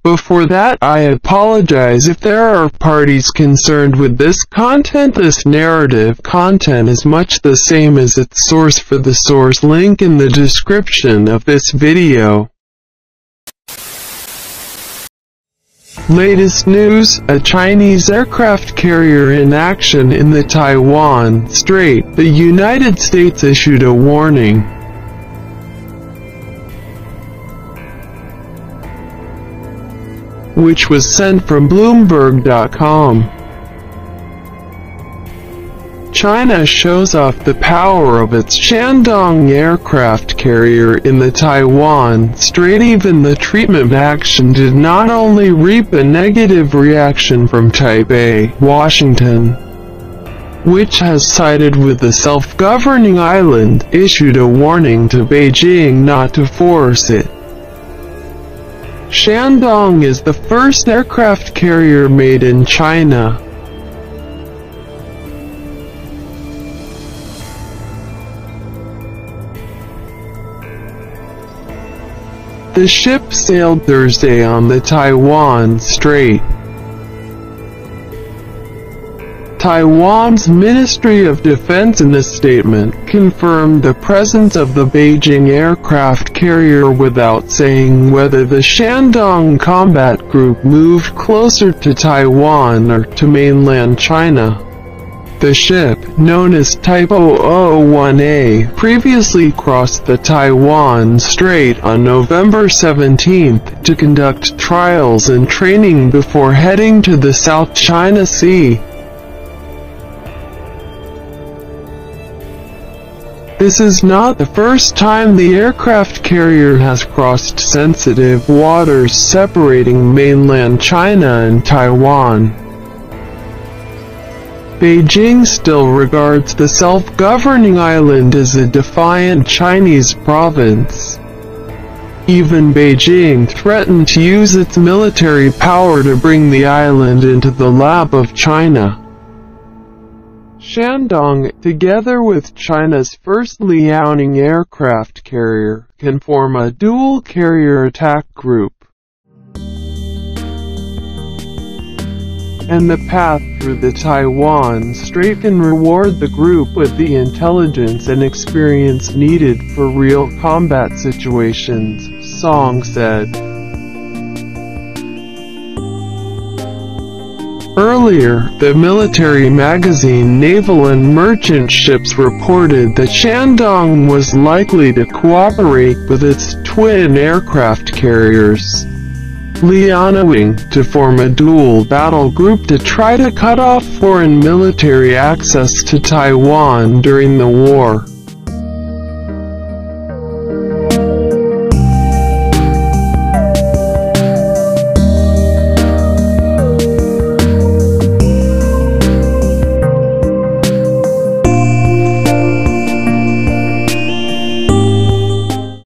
Before that, I apologize if there are parties concerned with this content. This narrative content is much the same as its source for the source link in the description of this video. Latest news, a Chinese aircraft carrier in action in the Taiwan Strait. The United States issued a warning, which was sent from Bloomberg.com. China shows off the power of its Shandong aircraft carrier in the Taiwan Strait. Even the treatment action did not only reap a negative reaction from Taipei, Washington, which has sided with the self-governing island, issued a warning to Beijing not to force it. Shandong is the first aircraft carrier made in China. The ship sailed Thursday on the Taiwan Strait. Taiwan's Ministry of Defense in a statement confirmed the presence of the Beijing aircraft carrier without saying whether the Shandong Combat Group moved closer to Taiwan or to mainland China. The ship, known as Type 001A, previously crossed the Taiwan Strait on November 17 to conduct trials and training before heading to the South China Sea. This is not the first time the aircraft carrier has crossed sensitive waters separating mainland China and Taiwan. Beijing still regards the self-governing island as a defiant Chinese province. Even Beijing threatened to use its military power to bring the island into the lap of China. Shandong, together with China's first Liaoning aircraft carrier, can form a dual carrier attack group, and the path through the Taiwan Strait can reward the group with the intelligence and experience needed for real combat situations, Song said. Earlier, the military magazine Naval and Merchant Ships reported that Shandong was likely to cooperate with its twin aircraft carriers, Liaoning, to form a dual battle group to try to cut off foreign military access to Taiwan during the war.